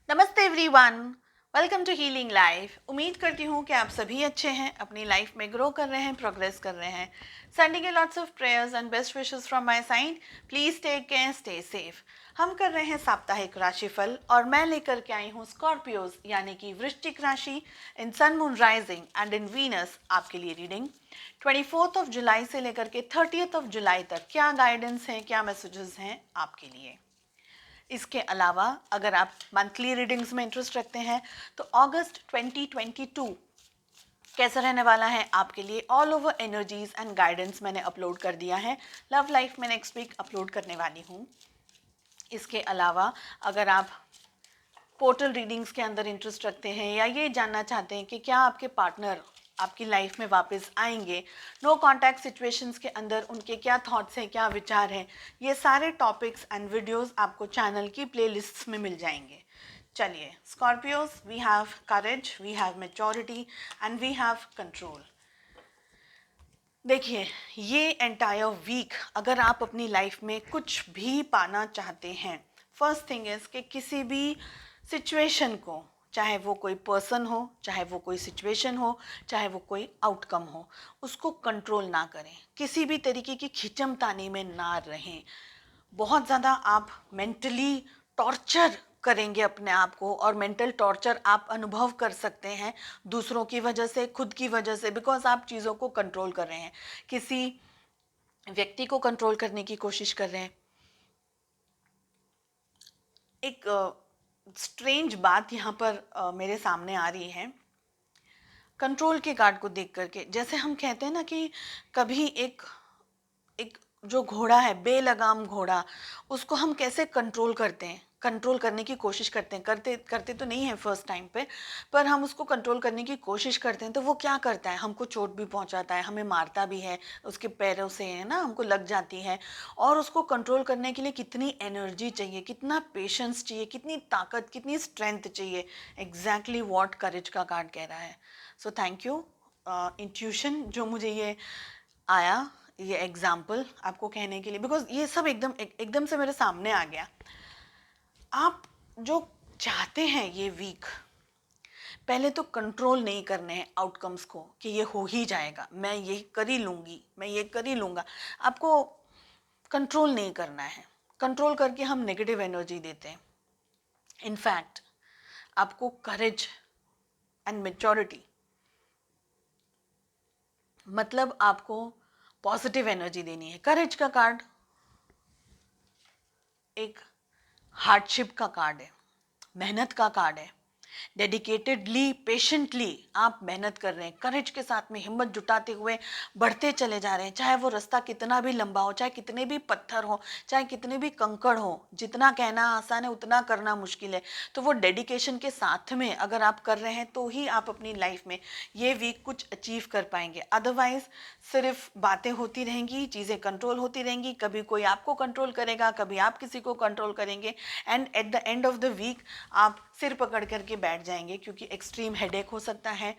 नमस्ते everyone, welcome to healing life. उम्मीद करती हूँ कि आप सभी अच्छे हैं, अपनी लाइफ में ग्रो कर रहे हैं, प्रोग्रेस कर रहे हैं। सेंडिंग के lots of prayers and best wishes from my side. Please take care, stay safe. हम कर रहे हैं साप्ताहिक राशिफल और मैं लेकर के आई हूँ स्कॉर्पियोज यानी कि वृश्चिक राशि in sun moon rising and in Venus आपके लिए रीडिंग 24 जुलाई से लेकर के 30 जुलाई तक क्या गाइडेंस है, क्या मैसेजेस हैं आपके लिए। इसके अलावा अगर आप मंथली रीडिंग्स में इंटरेस्ट रखते हैं तो अगस्त 2022 कैसा रहने वाला है आपके लिए, all over energies and guidance मैंने अपलोड कर दिया है। लव लाइफ में नेक्स्ट वीक अपलोड करने वाली हूँ। इसके अलावा अगर आप पोर्टल रीडिंग्स के अंदर इंटरेस्ट रखते हैं या ये जानना चाहते हैं कि क्या आपके पार्टनर आपकी लाइफ में वापस आएंगे, नो कांटेक्ट सिचुएशंस के अंदर उनके क्या थॉट्स हैं, क्या विचार हैं, ये सारे टॉपिक्स एंड वीडियोस आपको चैनल की प्लेलिस्ट्स में मिल जाएंगे। चलिए Scorpios, we have courage, we have maturity and we have control. देखिए, ये एंटायर वीक अगर आप अपनी लाइफ में कुछ भी पाना चाहते हैं, फर्स्ट थिंग इज कि किसी भी सिचुएशन को, चाहे वो कोई पर्सन हो, चाहे वो कोई सिचुएशन हो, चाहे वो कोई आउटकम हो, उसको कंट्रोल ना करें, किसी भी तरीके की खिंचमतानी में ना रहें। बहुत ज़्यादा आप मेंटली टॉर्चर करेंगे अपने आप को, और मेंटल टॉर्चर आप अनुभव कर सकते हैं दूसरों की वजह से, खुद की वजह से, बिकॉज आप चीज़ों को कंट्रोल कर रहे हैं, किसी व्यक्ति को कंट्रोल करने की कोशिश कर रहे हैं। एक स्ट्रेंज बात यहाँ पर मेरे सामने आ रही है कंट्रोल के कार्ड को देख करके। जैसे हम कहते हैं ना कि कभी एक एक जो घोड़ा है, बेलगाम घोड़ा, उसको हम कैसे कंट्रोल करते हैं, कंट्रोल करने की कोशिश करते हैं, करते करते तो नहीं है फर्स्ट टाइम पे, पर हम उसको कंट्रोल करने की कोशिश करते हैं तो वो क्या करता है, हमको चोट भी पहुंचाता है, हमें मारता भी है, उसके पैरों से है ना हमको लग जाती है। और उसको कंट्रोल करने के लिए कितनी एनर्जी चाहिए, कितना पेशेंस चाहिए, कितनी ताकत, कितनी स्ट्रेंथ चाहिए। एग्जैक्टली वॉट करेज का कार्ड कह रहा है। सो थैंक यू इंट्यूशन, जो मुझे ये आया, ये एग्जाम्पल आपको कहने के लिए, बिकॉज ये सब एकदम से मेरे सामने आ गया। आप जो चाहते हैं ये वीक, पहले तो कंट्रोल नहीं करने हैं आउटकम्स को कि ये हो ही जाएगा, मैं ये कर ही लूँगी, मैं ये कर ही लूँगा। आपको कंट्रोल नहीं करना है। कंट्रोल करके हम नेगेटिव एनर्जी देते हैं। इनफैक्ट आपको करेज एंड मेच्योरिटी, मतलब आपको पॉजिटिव एनर्जी देनी है। करेज का कार्ड एक हार्डशिप का कार्ड है, मेहनत का कार्ड है। डेडिकेटेडली, पेशेंटली आप मेहनत कर रहे हैं, करेज के साथ में हिम्मत जुटाते हुए बढ़ते चले जा रहे हैं, चाहे वो रास्ता कितना भी लंबा हो, चाहे कितने भी पत्थर हो, चाहे कितने भी कंकड़ हो। जितना कहना आसान है उतना करना मुश्किल है। तो वो डेडिकेशन के साथ में अगर आप कर रहे हैं तो ही आप अपनी लाइफ में ये वीक कुछ अचीव कर पाएंगे। अदरवाइज सिर्फ बातें होती रहेंगी, चीज़ें कंट्रोल होती रहेंगी, कभी कोई आपको कंट्रोल करेगा, कभी आप किसी को कंट्रोल करेंगे, and at the end of the week आप सिर पकड़ करके बैठ जाएंगे, क्योंकि एक्सट्रीम हेडेक हो सकता है,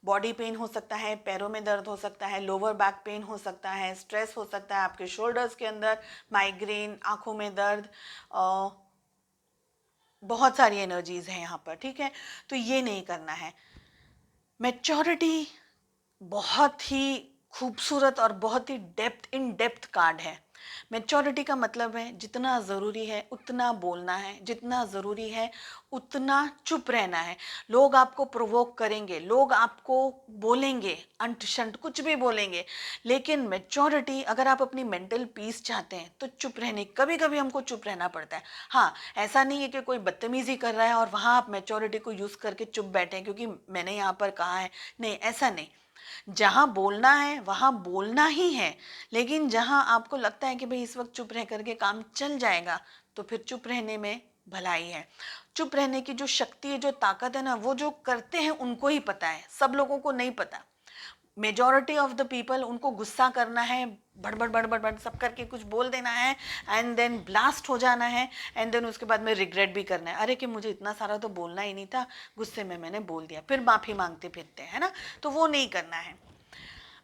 बॉडी पेन हो सकता है, पैरों में दर्द हो सकता है, लोअर बैक पेन हो सकता है, स्ट्रेस हो सकता है आपके शोल्डर्स के अंदर, माइग्रेन, आंखों में दर्द, बहुत सारी एनर्जीज हैं यहाँ पर, ठीक है। तो ये नहीं करना है। मैच्योरिटी बहुत ही खूबसूरत और बहुत ही इन डेप्थ कार्ड है। मैच्योरिटी का मतलब है जितना ज़रूरी है उतना बोलना है, जितना ज़रूरी है उतना चुप रहना है। लोग आपको प्रोवोक करेंगे, लोग आपको बोलेंगे, अंट शंट कुछ भी बोलेंगे, लेकिन मैच्योरिटी, अगर आप अपनी मेंटल पीस चाहते हैं तो चुप रहने, कभी कभी हमको चुप रहना पड़ता है। हाँ, ऐसा नहीं है कि कोई बदतमीजी कर रहा है और वहाँ आप मैच्योरिटी को यूज़ करके चुप बैठे क्योंकि मैंने यहाँ पर कहा है, नहीं, ऐसा नहीं। जहाँ बोलना है वहाँ बोलना ही है, लेकिन जहाँ आपको लगता है कि भाई इस वक्त चुप रह करके काम चल जाएगा, तो फिर चुप रहने में भलाई है। चुप रहने की जो शक्ति है, जो ताकत है ना, वो जो करते हैं उनको ही पता है, सब लोगों को नहीं पता। मेजॉरिटी ऑफ द पीपल, उनको गुस्सा करना है, बड़बड़ बड़बड़ बड़ सब करके कुछ बोल देना है, एंड देन ब्लास्ट हो जाना है, एंड देन उसके बाद में रिग्रेट भी करना है, अरे कि मुझे इतना सारा तो बोलना ही नहीं था, गुस्से में मैंने बोल दिया, फिर माफ़ी मांगते फिरते हैं, है ना। तो वो नहीं करना है।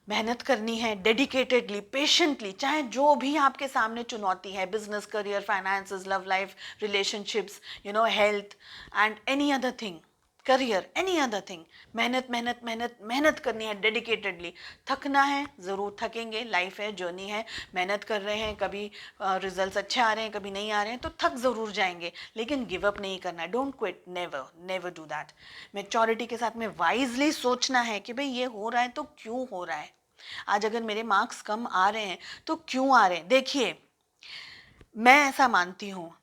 मेहनत करनी है डेडिकेटेडली, पेशेंटली, चाहे जो भी आपके सामने चुनौती है, business, career, finances, love life, relationships, health and any other thing, career, any other thing, मेहनत मेहनत मेहनत मेहनत करनी है डेडिकेटेडली। थकना है, ज़रूर थकेंगे, लाइफ है, जर्नी है, मेहनत कर रहे हैं, कभी रिजल्ट्स अच्छे आ रहे हैं, कभी नहीं आ रहे हैं, तो थक ज़रूर जाएंगे, लेकिन गिव अप नहीं करना है, don't quit, never never do that. Maturity के साथ में वाइजली सोचना है कि भाई ये हो रहा है तो क्यों हो रहा है, आज अगर मेरे मार्क्स कम आ रहे हैं तो क्यों आ रहे हैं। देखिए, मैं ऐसा मानती हूँ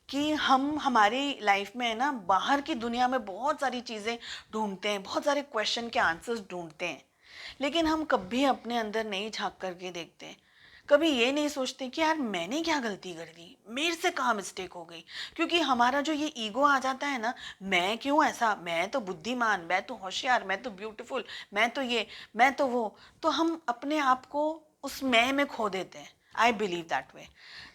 कि हम हमारी लाइफ में है ना, बाहर की दुनिया में बहुत सारी चीज़ें ढूंढते हैं, बहुत सारे क्वेश्चन के आंसर्स ढूंढते हैं, लेकिन हम कभी अपने अंदर नहीं झांक करके देखते हैं। कभी ये नहीं सोचते कि यार मैंने क्या गलती कर दी, मेरे से कहाँ मिस्टेक हो गई। क्योंकि हमारा जो ये ईगो आ जाता है ना, मैं क्यों ऐसा, मैं तो बुद्धिमान, मैं तो होशियार, मैं तो ब्यूटीफुल, मैं तो ये, मैं तो वो, तो हम अपने आप को उस मैं में खो देते हैं। I believe that way.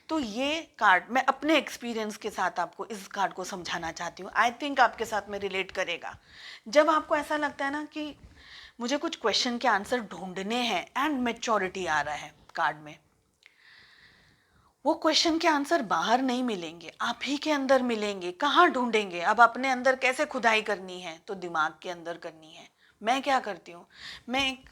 तो ये कार्ड मैं अपने एक्सपीरियंस के साथ आपको इस कार्ड को समझाना चाहती हूँ, आई थिंक आपके साथ में रिलेट करेगा। जब आपको ऐसा लगता है ना कि मुझे कुछ क्वेश्चन के आंसर ढूंढने हैं एंड मेच्योरिटी आ रहा है कार्ड में, वो क्वेश्चन के आंसर बाहर नहीं मिलेंगे, आप ही के अंदर मिलेंगे। कहाँ ढूंढेंगे, अब अपने अंदर कैसे खुदाई करनी है, तो दिमाग के अंदर करनी है। मैं क्या करती हूँ, मैं एक,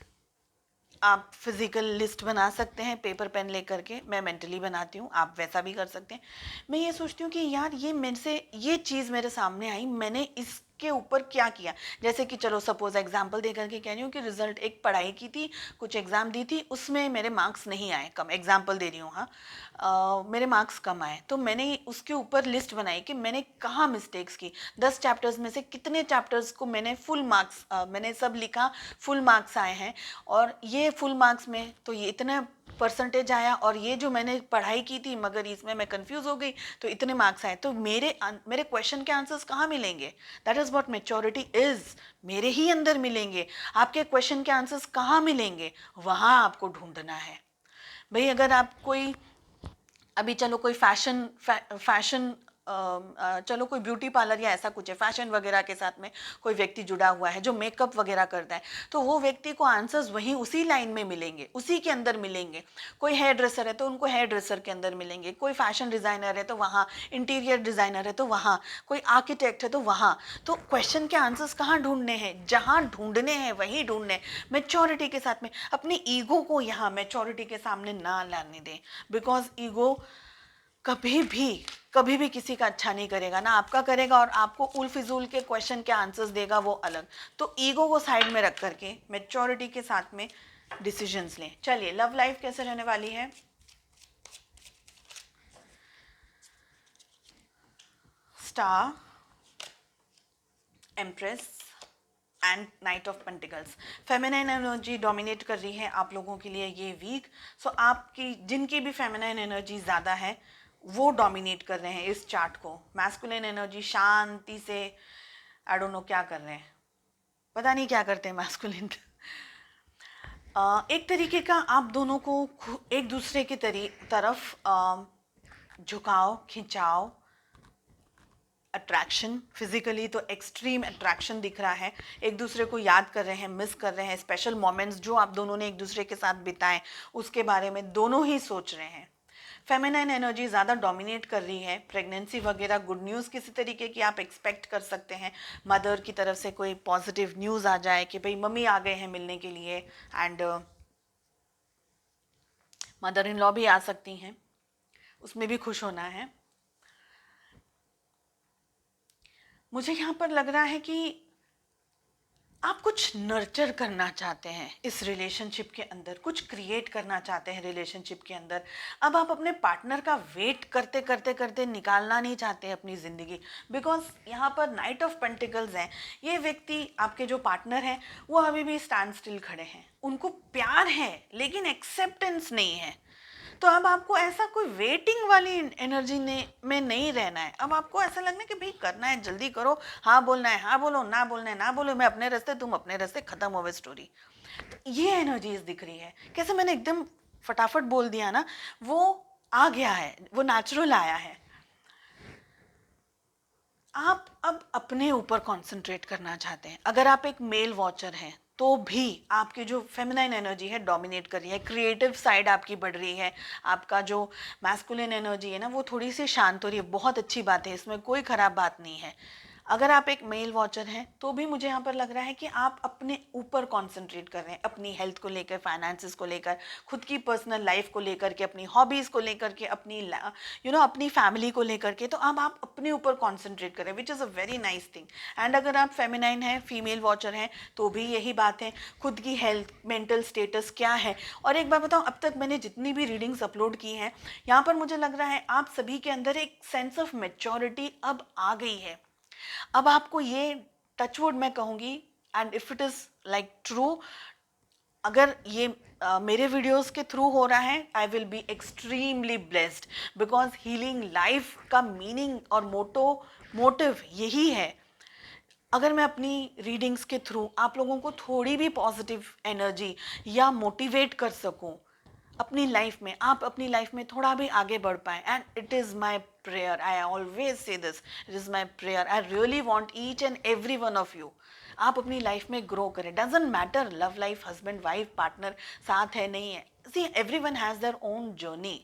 आप फिजिकल लिस्ट बना सकते हैं पेपर पेन लेकर के, मैं मेंटली बनाती हूँ, आप वैसा भी कर सकते हैं। मैं ये सोचती हूँ कि यार ये मेरे से, ये चीज़ मेरे सामने आई, मैंने इसके ऊपर क्या किया। जैसे कि चलो सपोज एग्जांपल दे करके कह रही हूँ कि रिजल्ट, एक पढ़ाई की थी, कुछ एग्ज़ाम दी थी, उसमें मेरे मार्क्स नहीं आए, कम, एग्जाम्पल दे रही हूँ, हाँ, मेरे मार्क्स कम आए, तो मैंने उसके ऊपर लिस्ट बनाई कि मैंने कहाँ मिस्टेक्स की। 10 चैप्टर्स में से कितने चैप्टर्स को मैंने फुल मार्क्स, मैंने सब लिखा, फुल मार्क्स आए हैं, और ये फुल मार्क्स में तो ये इतना परसेंटेज आया, और ये जो मैंने पढ़ाई की थी मगर इसमें मैं कंफ्यूज हो गई तो इतने मार्क्स आए। तो मेरे क्वेश्चन के आंसर्स कहाँ मिलेंगे, that is what maturity is, मेरे ही अंदर मिलेंगे। आपके क्वेश्चन के आंसर्स कहाँ मिलेंगे, वहाँ आपको ढूंढना है। भाई अगर आप कोई, अभी चलो कोई फैशन, चलो कोई ब्यूटी पार्लर या ऐसा कुछ है, फैशन वगैरह के साथ में कोई व्यक्ति जुड़ा हुआ है जो मेकअप वगैरह करता है, तो वो व्यक्ति को आंसर्स वहीं उसी लाइन में मिलेंगे, उसी के अंदर मिलेंगे। कोई हेयर ड्रेसर है तो उनको हेयर ड्रेसर के अंदर मिलेंगे, कोई फैशन डिज़ाइनर है तो वहाँ, इंटीरियर डिज़ाइनर है तो वहाँ, कोई आर्किटेक्ट है तो वहाँ। तो क्वेश्चन के आंसर्स कहाँ ढूंढने हैं, जहाँ ढूंढने हैं वहीं ढूंढने। मैच्योरिटी के साथ में अपनी ईगो को यहाँ मैच्योरिटी के सामने ना लाने दें, बिकॉज ईगो कभी भी किसी का अच्छा नहीं करेगा, ना आपका करेगा, और आपको उल फिजूल के क्वेश्चन के आंसर्स देगा वो अलग। तो ईगो को साइड में रख करके मैच्योरिटी के साथ में डिसीजंस लें। चलिए, लव लाइफ कैसे रहने वाली है। Star, empress and night of pentacles. Feminine energy dominate कर रही है आप लोगों के लिए ये वीक। सो आपकी जिनकी भी फेमिनाइन एनर्जी ज़्यादा है वो डोमिनेट कर रहे हैं इस चार्ट को। मैस्कुलिन एनर्जी शांति से, आई डोंट नो क्या कर रहे हैं, पता नहीं क्या करते हैं मैस्कुलिन। एक तरीके का आप दोनों को एक दूसरे की तरफ झुकाव, खिंचाव, अट्रैक्शन, फिजिकली तो एक्सट्रीम अट्रैक्शन दिख रहा है। एक दूसरे को याद कर रहे हैं, मिस कर रहे हैं, स्पेशल मोमेंट्स जो आप दोनों ने एक दूसरे के साथ बिताए उसके बारे में दोनों ही सोच रहे हैं। फेमिनाइन एनर्जी ज़्यादा डोमिनेट कर रही है। प्रेगनेंसी वगैरह, गुड न्यूज़ किसी तरीके की आप एक्सपेक्ट कर सकते हैं। मदर की तरफ से कोई पॉजिटिव न्यूज़ आ जाए कि भाई मम्मी आ गए हैं मिलने के लिए, एंड मदर इन लॉ भी आ सकती हैं, उसमें भी खुश होना है। मुझे यहाँ पर लग रहा है कि आप कुछ नर्चर करना चाहते हैं इस रिलेशनशिप के अंदर, कुछ क्रिएट करना चाहते हैं रिलेशनशिप के अंदर। अब आप अपने पार्टनर का वेट करते करते करते निकालना नहीं चाहते अपनी ज़िंदगी, बिकॉज यहाँ पर नाइट ऑफ पेंटिकल्स हैं। ये व्यक्ति, आपके जो पार्टनर हैं, वो अभी भी स्टैंड स्टिल खड़े हैं, उनको प्यार है लेकिन एक्सेप्टेंस नहीं है। तो अब आपको ऐसा कोई वेटिंग वाली एनर्जी में नहीं रहना है। अब आपको ऐसा लगना है कि भाई करना है, जल्दी करो, हाँ बोलना है हाँ बोलो, ना बोलना है ना बोलो, मैं अपने रास्ते तुम अपने रास्ते, खत्म हो गई स्टोरी। ये एनर्जीज दिख रही है। कैसे मैंने एकदम फटाफट बोल दिया ना, वो आ गया है, वो नेचुरल आया है। आप अब अपने ऊपर कंसंट्रेट करना चाहते हैं। अगर आप एक मेल वॉचर हैं तो भी आपकी जो फेमिनाइन एनर्जी है डोमिनेट कर रही है, क्रिएटिव साइड आपकी बढ़ रही है, आपका जो मैस्कुलिन एनर्जी है ना वो थोड़ी सी शांत हो रही है, बहुत अच्छी बात है, इसमें कोई ख़राब बात नहीं है। अगर आप एक मेल वॉचर हैं तो भी मुझे यहाँ पर लग रहा है कि आप अपने ऊपर कंसंट्रेट कर रहे हैं, अपनी हेल्थ को लेकर, फाइनेंसेस को लेकर, खुद की पर्सनल लाइफ को लेकर के, अपनी हॉबीज़ को लेकर के, अपनी अपनी फैमिली को लेकर के, तो अब आप अपने ऊपर कंसंट्रेट करें, which is a very nice thing. And अगर आप फेमिनाइन हैं, फीमेल वॉचर हैं, तो भी यही बात है, खुद की हेल्थ, मेंटल स्टेटस क्या है। और एक बात बताऊँ, अब तक मैंने जितनी भी रीडिंग्स अपलोड की हैं, यहाँ पर मुझे लग रहा है आप सभी के अंदर एक सेंस ऑफ मेच्योरिटी अब आ गई है। अब आपको ये, टचवुड मैं कहूँगी, and if it is like true, अगर ये मेरे वीडियोस के थ्रू हो रहा है, I will be extremely blessed, because healing life का मीनिंग और मोटिव यही है। अगर मैं अपनी रीडिंग्स के थ्रू आप लोगों को थोड़ी भी पॉजिटिव एनर्जी या मोटिवेट कर सकूं अपनी लाइफ में, आप अपनी लाइफ में थोड़ा भी आगे बढ़ पाए, and it is my prayer, I always say this, it is my prayer, I really want each and every one of you, आप अपनी लाइफ में ग्रो करें। Doesn't matter love life, husband wife partner साथ है नहीं है, see every one has their own journey.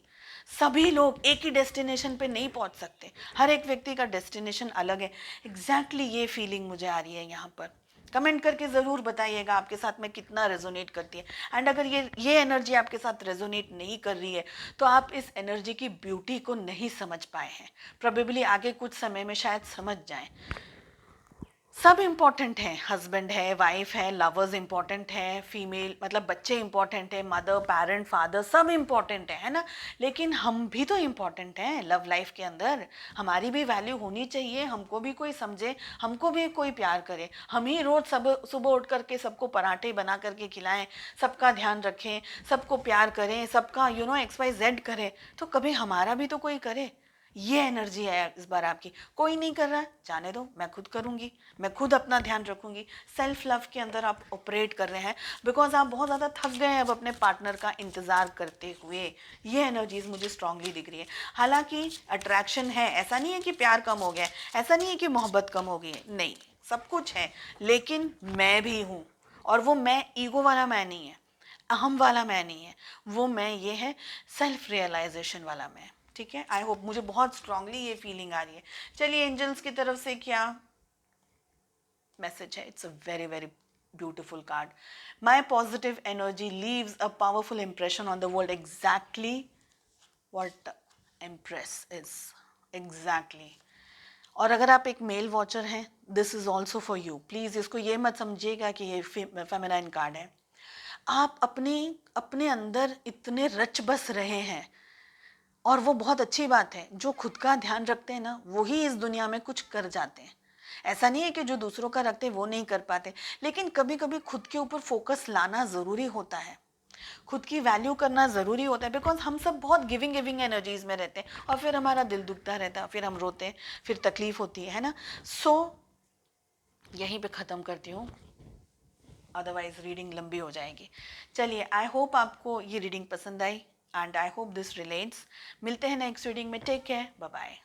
सभी लोग एक ही डेस्टिनेशन पे नहीं पहुंच सकते, हर एक व्यक्ति का डेस्टिनेशन अलग है। एग्जैक्टली ये फीलिंग मुझे आ रही है यहाँ पर। कमेंट करके ज़रूर बताइएगा आपके साथ में कितना रेजोनेट करती है। एंड अगर ये एनर्जी आपके साथ रेजोनेट नहीं कर रही है तो आप इस एनर्जी की ब्यूटी को नहीं समझ पाए हैं, प्रोबेबली आगे कुछ समय में शायद समझ जाएं। सब इम्पॉर्टेंट हैं, हस्बैंड है, वाइफ है, लवर्स इम्पॉर्टेंट है, फीमेल मतलब बच्चे इम्पॉर्टेंट है, मदर, पैरेंट, फादर, सब इम्पॉर्टेंट है ना। लेकिन हम भी तो इम्पॉर्टेंट हैं लव लाइफ के अंदर, हमारी भी वैल्यू होनी चाहिए, हमको भी कोई समझे, हमको भी कोई प्यार करे। हम ही रोज सब सुबह उठ करके सबको पराठे बना करके खिलाएं, सबका ध्यान रखें, सबको प्यार करें, सबका XYZ करें, तो कभी हमारा भी तो कोई करे। ये एनर्जी है इस बार आपकी। कोई नहीं कर रहा, जाने दो, मैं खुद करूँगी, मैं खुद अपना ध्यान रखूँगी। सेल्फ लव के अंदर आप ऑपरेट कर रहे हैं, बिकॉज आप बहुत ज़्यादा थक गए हैं अब अपने पार्टनर का इंतज़ार करते हुए। ये एनर्जीज मुझे स्ट्रांगली दिख रही है। हालांकि अट्रैक्शन है, ऐसा नहीं है कि प्यार कम हो गया है, ऐसा नहीं है कि मोहब्बत कम हो गई है, नहीं, सब कुछ है, लेकिन मैं भी हूँ। और वो मैं ईगो वाला मैं नहीं है, अहम वाला मैं नहीं है, वो मैं ये है सेल्फ रियलाइजेशन वाला मैं। ठीक है, आई होप, मुझे बहुत स्ट्रांगली ये फीलिंग आ रही है। चलिए एंजल्स की तरफ से क्या मैसेज है। It's a very very beautiful card. My positive energy leaves a powerful impression on the world, exactly what impress is, exactly. और अगर आप एक मेल वॉचर हैं, this is also for you. Please इसको ये मत समझिएगा कि ये फेमिनाइन कार्ड है। आप अपने अपने अंदर इतने रच बस रहे हैं, और वो बहुत अच्छी बात है। जो खुद का ध्यान रखते हैं ना, वही इस दुनिया में कुछ कर जाते हैं। ऐसा नहीं है कि जो दूसरों का रखते हैं वो नहीं कर पाते, लेकिन कभी कभी खुद के ऊपर फोकस लाना ज़रूरी होता है, खुद की वैल्यू करना ज़रूरी होता है, बिकॉज हम सब बहुत गिविंग गिविंग एनर्जीज में रहते हैं, और फिर हमारा दिल दुखता रहता है, फिर हम रोते हैं, फिर तकलीफ होती है ना। सो यहीं पे ख़त्म करती हूँ, अदरवाइज रीडिंग लंबी हो जाएगी। चलिए, आई होप आपको ये रीडिंग पसंद आई, and I hope this relates. मिलते हैं नेक्स्ट रीडिंग में, टेक केयर, बाय बाय।